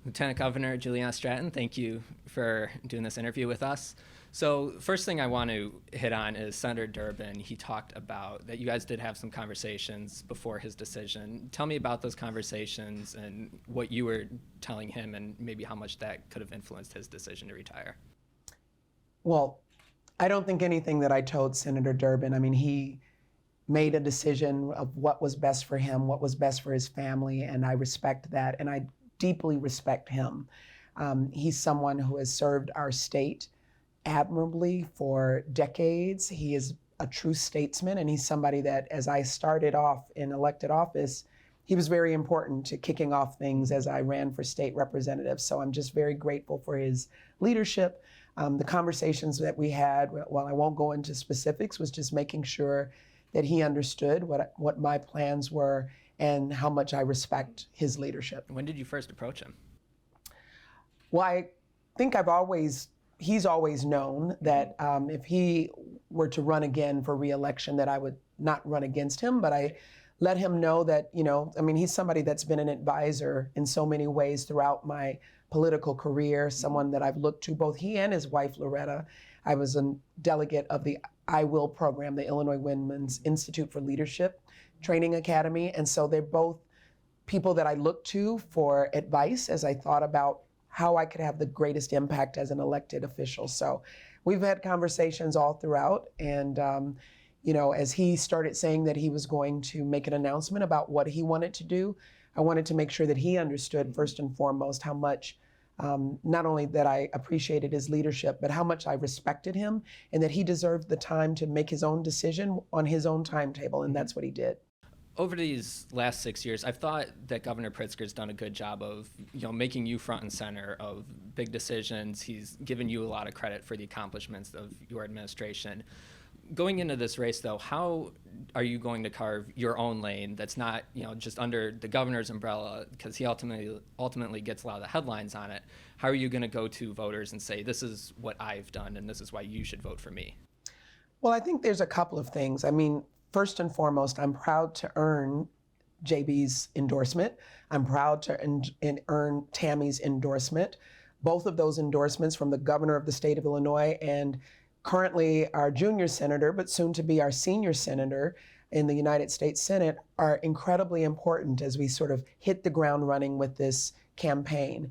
Lieutenant Governor Juliana Stratton, thank you for doing this interview with us. So first thing I want to hit on is Senator Durban. He talked about that you guys did have some conversations before his decision. Tell me about those conversations and what you were telling him and maybe how much that could have influenced his decision to retire. Well, I don't think anything that I told Senator Durban, I mean, he made a decision of what was best for him, what was best for his family, and I respect that, and I deeply respect him. He's someone who has served our state admirably for decades. He is a true statesman, and he's somebody that, as I started off in elected office, he was very important to kicking off things as I ran for state representative. So I'm just very grateful for his leadership. The conversations that we had, while I won't go into specifics, was just making sure that he understood what my plans were and how much I respect his leadership. When did you first approach him? Well, I think he's always known that if he were to run again for re-election, that I would not run against him, but I let him know that, I mean, he's somebody that's been an advisor in so many ways throughout my political career, someone that I've looked to, both he and his wife, Loretta. I was a delegate of the I Will program, the Illinois Women's Institute for Leadership Training Academy. And so they're both people that I looked to for advice as I thought about how I could have the greatest impact as an elected official. So we've had conversations all throughout. And, as he started saying that he was going to make an announcement about what he wanted to do, I wanted to make sure that he understood first and foremost how much not only that I appreciated his leadership, but how much I respected him and that he deserved the time to make his own decision on his own timetable, and that's what he did. Over these last 6 years, I've thought that Governor Pritzker's done a good job of, making you front and center of big decisions. He's given you a lot of credit for the accomplishments of your administration. Going into this race, though, how are you going to carve your own lane that's not, just under the governor's umbrella, because he ultimately gets a lot of the headlines on it? How are you going to go to voters and say, this is what I've done and this is why you should vote for me? Well, I think there's a couple of things. I mean, first and foremost, I'm proud to earn JB's endorsement. I'm proud to earn Tammy's endorsement. Both of those endorsements from the governor of the state of Illinois and currently our junior senator, but soon to be our senior senator in the United States Senate, are incredibly important as we sort of hit the ground running with this campaign.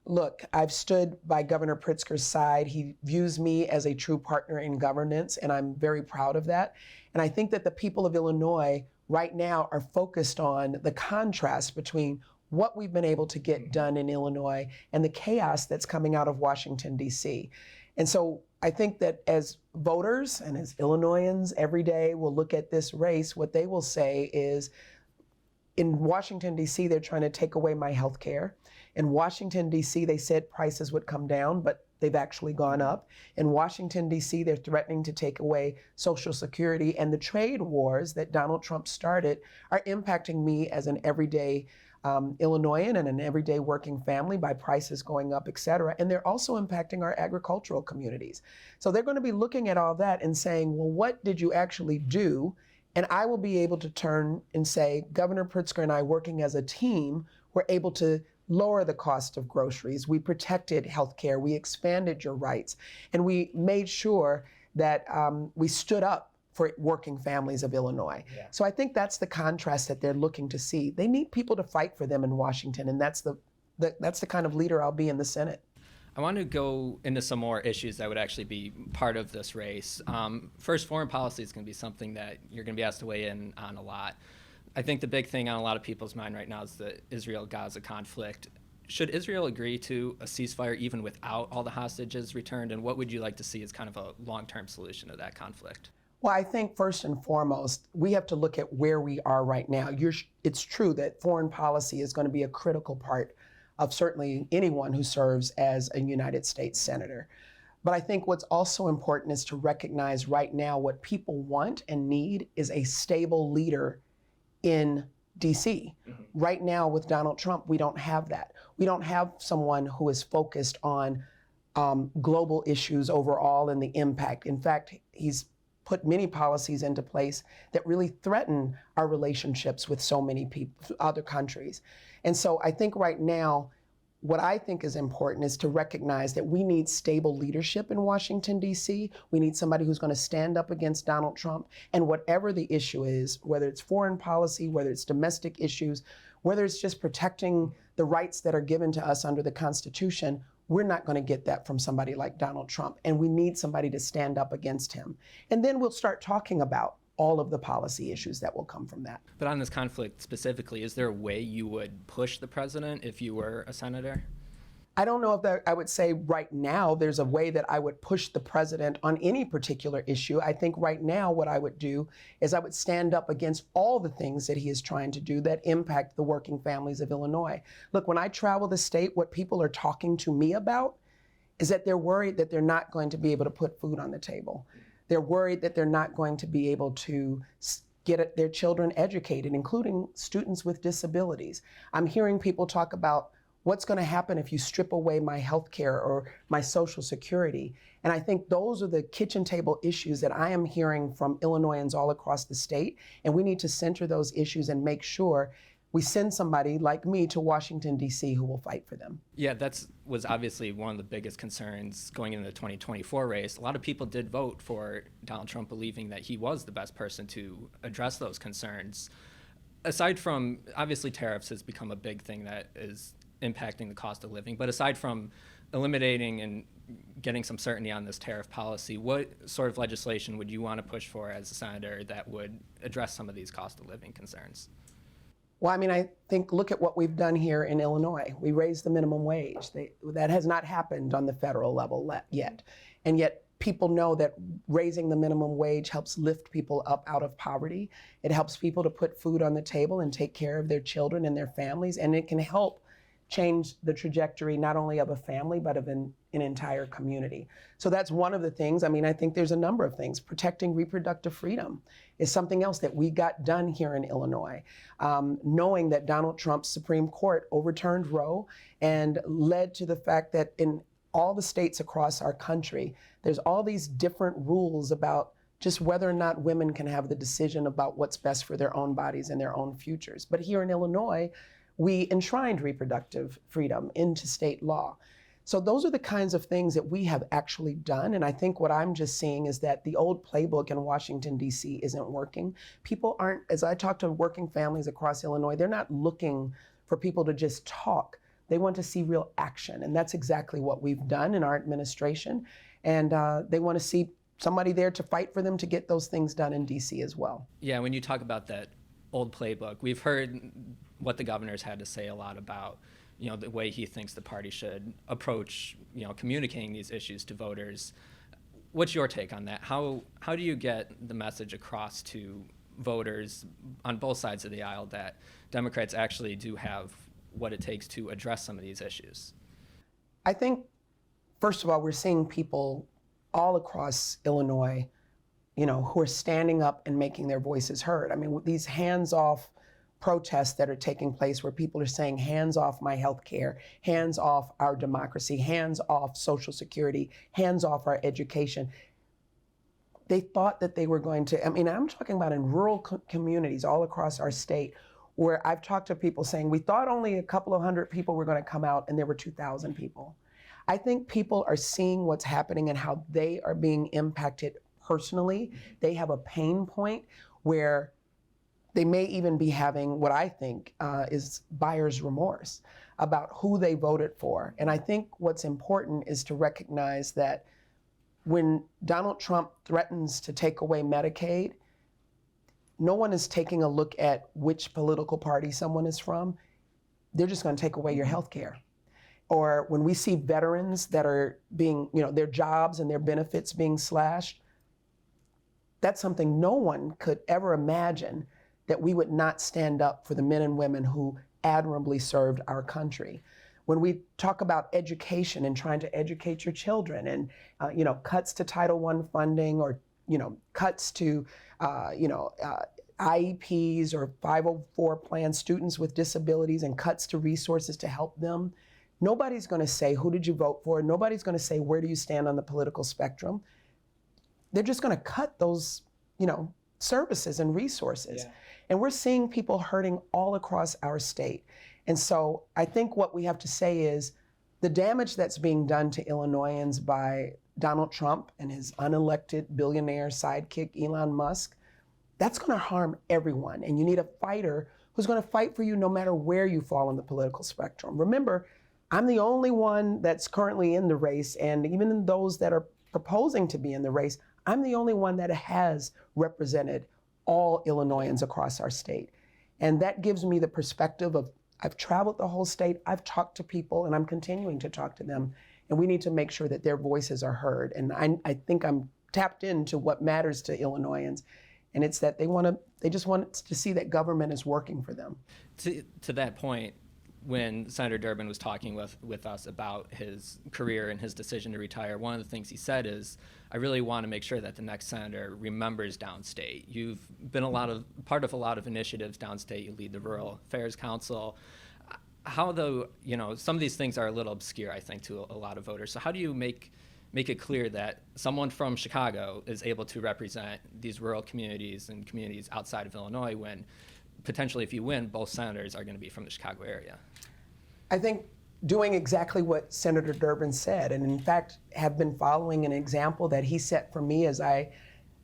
Look, I've stood by Governor Pritzker's side. He views me as a true partner in governance, and I'm very proud of that. And I think that the people of Illinois right now are focused on the contrast between what we've been able to get done in Illinois and the chaos that's coming out of Washington, D.C. And so I think that as voters and as Illinoisans every day will look at this race, what they will say is, in Washington, D.C., they're trying to take away my health care. In Washington, D.C., they said prices would come down, but they've actually gone up. In Washington, D.C., they're threatening to take away Social Security, and the trade wars that Donald Trump started are impacting me as an everyday Illinoisan and an everyday working family by prices going up, et cetera. And they're also impacting our agricultural communities. So they're going to be looking at all that and saying, well, what did you actually do? And I will be able to turn and say, Governor Pritzker and I, working as a team, were able to lower the cost of groceries. We protected healthcare. We expanded your rights. And we made sure that we stood up for working families of Illinois. Yeah. So I think that's the contrast that they're looking to see. They need people to fight for them in Washington, and that's the kind of leader I'll be in the Senate. I want to go into some more issues that would actually be part of this race. First, foreign policy is going to be something that you're going to be asked to weigh in on a lot. I think the big thing on a lot of people's mind right now is the Israel-Gaza conflict. Should Israel agree to a ceasefire even without all the hostages returned, and what would you like to see as kind of a long-term solution to that conflict? Well, I think first and foremost, we have to look at where we are right now. It's true that foreign policy is going to be a critical part of certainly anyone who serves as a United States senator. But I think what's also important is to recognize right now what people want and need is a stable leader in DC. Mm-hmm. Right now with Donald Trump, we don't have that. We don't have someone who is focused on global issues overall and the impact. In fact, he's put many policies into place that really threaten our relationships with so many people, other countries. And so I think right now, what I think is important is to recognize that we need stable leadership in Washington, D.C. We need somebody who's going to stand up against Donald Trump. And whatever the issue is, whether it's foreign policy, whether it's domestic issues, whether it's just protecting the rights that are given to us under the Constitution, we're not going to get that from somebody like Donald Trump. And we need somebody to stand up against him. And then we'll start talking about all of the policy issues that will come from that. But on this conflict specifically, is there a way you would push the president if you were a senator? I don't know if I would say right now there's a way that I would push the president on any particular issue. I think right now what I would do is I would stand up against all the things that he is trying to do that impact the working families of Illinois. Look, when I travel the state, what people are talking to me about is that they're worried that they're not going to be able to put food on the table. They're worried that they're not going to be able to get their children educated, including students with disabilities. I'm hearing people talk about what's going to happen if you strip away my health care or my Social Security. And I think those are the kitchen table issues that I am hearing from Illinoisans all across the state. And we need to center those issues and make sure we send somebody like me to Washington, D.C. who will fight for them. Yeah, that was obviously one of the biggest concerns going into the 2024 race. A lot of people did vote for Donald Trump, believing that he was the best person to address those concerns. Aside from, obviously, tariffs has become a big thing that is impacting the cost of living. But aside from eliminating and getting some certainty on this tariff policy, what sort of legislation would you want to push for as a senator that would address some of these cost of living concerns? Well, I mean, I think look at what we've done here in Illinois. We raised the minimum wage. That has not happened on the federal level yet. And yet people know that raising the minimum wage helps lift people up out of poverty. It helps people to put food on the table and take care of their children and their families. And it can help change the trajectory not only of a family, but of an entire community. So that's one of the things. I mean, I think there's a number of things. Protecting reproductive freedom is something else that we got done here in Illinois. Knowing that Donald Trump's Supreme Court overturned Roe and led to the fact that in all the states across our country, there's all these different rules about just whether or not women can have the decision about what's best for their own bodies and their own futures. But here in Illinois, we enshrined reproductive freedom into state law. So those are the kinds of things that we have actually done. And I think what I'm just seeing is that the old playbook in Washington, D.C. isn't working. People aren't, as I talk to working families across Illinois, they're not looking for people to just talk. They want to see real action. And that's exactly what we've done in our administration. And they want to see somebody there to fight for them to get those things done in D.C. as well. Yeah, when you talk about that old playbook, we've heard what the governor's had to say a lot about, you know, the way he thinks the party should approach, you know, communicating these issues to voters. What's your take on that? How do you get the message across to voters on both sides of the aisle that Democrats actually do have what it takes to address some of these issues? I think, first of all, we're seeing people all across Illinois, you know, who are standing up and making their voices heard. I mean, these hands-off protests that are taking place where people are saying, hands off my health care, hands off our democracy, hands off Social Security, hands off our education. They thought that they were going to, I mean, I'm talking about in rural communities all across our state where I've talked to people saying, we thought only a couple of hundred people were going to come out and there were 2,000 people. I think people are seeing what's happening and how they are being impacted personally. They have a pain point where they may even be having what I think is buyer's remorse about who they voted for. And I think what's important is to recognize that when Donald Trump threatens to take away Medicaid, no one is taking a look at which political party someone is from. They're just going to take away your health care. Or when we see veterans that are being, you know, their jobs and their benefits being slashed, that's something no one could ever imagine, that we would not stand up for the men and women who admirably served our country. When we talk about education and trying to educate your children and, you know, cuts to Title I funding or, you know, cuts to, IEPs or 504 plan students with disabilities and cuts to resources to help them, nobody's going to say, who did you vote for? Nobody's going to say, where do you stand on the political spectrum? They're just going to cut those, you know, services and resources. Yeah. And we're seeing people hurting all across our state. And so I think what we have to say is the damage that's being done to Illinoisans by Donald Trump and his unelected billionaire sidekick, Elon Musk, that's going to harm everyone. And you need a fighter who's going to fight for you no matter where you fall on the political spectrum. Remember, I'm the only one that's currently in the race, and even in those that are proposing to be in the race, I'm the only one that has represented all Illinoisans across our state. And that gives me the perspective of I've traveled the whole state, I've talked to people, and I'm continuing to talk to them. And we need to make sure that their voices are heard. And I think I'm tapped into what matters to Illinoisans. And it's that they just want to see that government is working for them. To that point, when Senator Durban was talking with us about his career and his decision to retire, one of the things he said is, I really want to make sure that the next senator remembers downstate. You've been part of a lot of initiatives downstate. You lead the Rural Affairs Council. How though, some of these things are a little obscure, I think, to a lot of voters. So how do you make it clear that someone from Chicago is able to represent these rural communities and communities outside of Illinois when potentially, if you win, both senators are going to be from the Chicago area? I think doing exactly what Senator Durban said, and in fact have been following an example that he set for me as I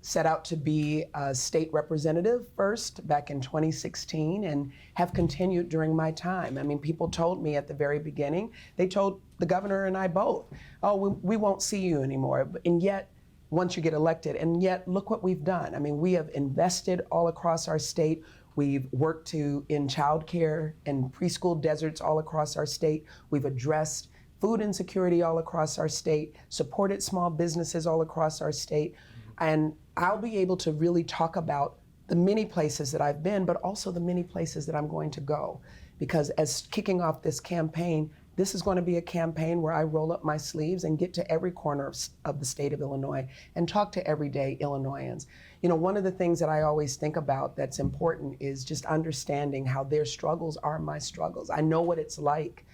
set out to be a state representative first back in 2016 and have continued during my time. I mean, people told me at the very beginning, they told the governor and I both, oh, we won't see you anymore. And yet, once you get elected, and yet look what we've done. I mean, we have invested all across our state. We've worked in childcare and preschool deserts all across our state. We've addressed food insecurity all across our state, supported small businesses all across our state. And I'll be able to really talk about the many places that I've been, but also the many places that I'm going to go. Because as kicking off this campaign, this is going to be a campaign where I roll up my sleeves and get to every corner of the state of Illinois and talk to everyday Illinoisans. One of the things that I always think about that's important is just understanding how their struggles are my struggles. I know what it's like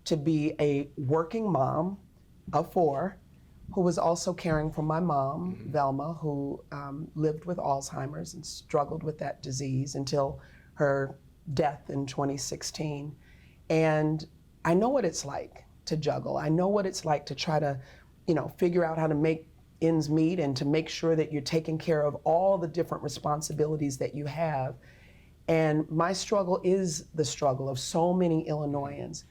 to be a working mom of 4 who was also caring for my mom, Velma, who lived with Alzheimer's and struggled with that disease until her death in 2016. And I know what it's like to juggle. I know what it's like to try to, figure out how to make ends meet and to make sure that you're taking care of all the different responsibilities that you have. And my struggle is the struggle of so many Illinoisans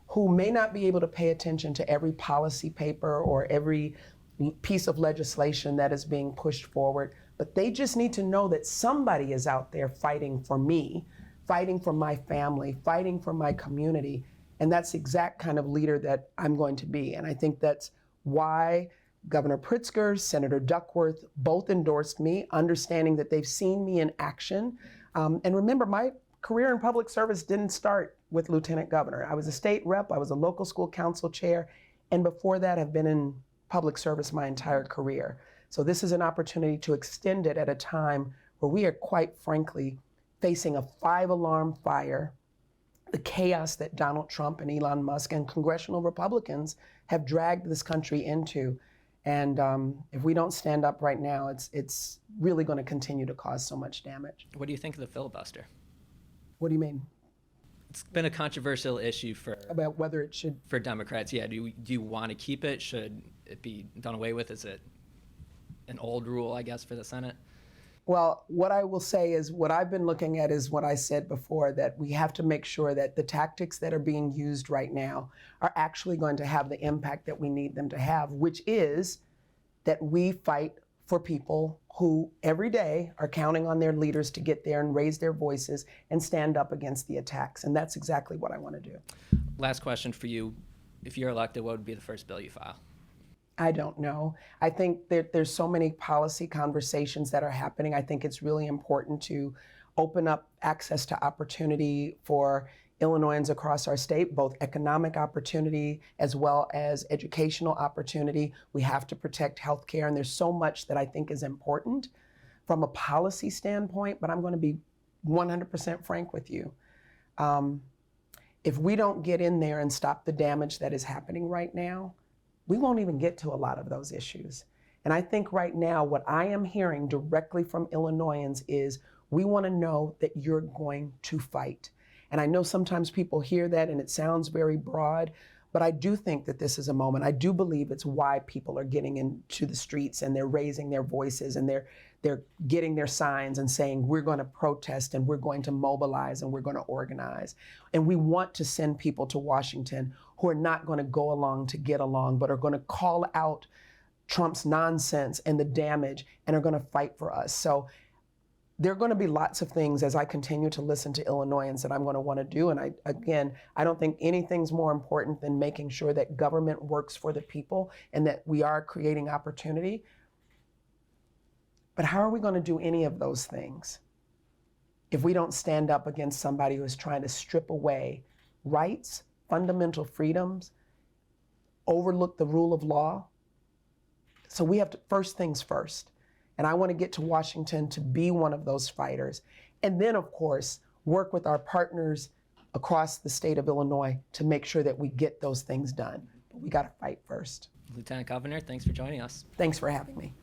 who may not be able to pay attention to every policy paper or every piece of legislation that is being pushed forward, but they just need to know that somebody is out there fighting for me, fighting for my family, fighting for my community. And that's the exact kind of leader that I'm going to be. And I think that's why Governor Pritzker, Senator Duckworth both endorsed me, understanding that they've seen me in action. And remember, my career in public service didn't start with Lieutenant Governor. I was a state rep, I was a local school council chair, and before that I've been in public service my entire career. So this is an opportunity to extend it at a time where we are quite frankly facing a 5-alarm fire, the chaos that Donald Trump and Elon Musk and congressional Republicans have dragged this country into. And if we don't stand up right now, it's really going to continue to cause so much damage. What do you think of the filibuster? What do you mean? It's been a controversial issue about whether it should for Democrats. Yeah, do you want to keep it? Should it be done away with? Is it an old rule, I guess, for the Senate? Well, what I will say is what I've been looking at is what I said before, that we have to make sure that the tactics that are being used right now are actually going to have the impact that we need them to have, which is that we fight for people who every day are counting on their leaders to get there and raise their voices and stand up against the attacks. And that's exactly what I want to do. Last question for you. If you're elected, what would be the first bill you file? I don't know. I think there's so many policy conversations that are happening. I think it's really important to open up access to opportunity for Illinoisans across our state, both economic opportunity as well as educational opportunity. We have to protect healthcare, and there's so much that I think is important from a policy standpoint, but I'm going to be 100% frank with you. If we don't get in there and stop the damage that is happening right now, we won't even get to a lot of those issues. And I think right now what I am hearing directly from Illinoisans is we want to know that you're going to fight. And I know sometimes people hear that and it sounds very broad, but I do think that this is a moment. I do believe it's why people are getting into the streets and they're raising their voices and they're getting their signs and saying, we're going to protest and we're going to mobilize and we're going to organize. And we want to send people to Washington who are not going to go along to get along, but are going to call out Trump's nonsense and the damage and are going to fight for us. So there are going to be lots of things as I continue to listen to Illinoisans that I'm going to want to do. And I don't think anything's more important than making sure that government works for the people and that we are creating opportunity. But how are we going to do any of those things if we don't stand up against somebody who is trying to strip away rights, fundamental freedoms, overlook the rule of law? So we have to, first things first. And I want to get to Washington to be one of those fighters. And then, of course, work with our partners across the state of Illinois to make sure that we get those things done. But we got to fight first. Lieutenant Governor, thanks for joining us. Thanks for having me.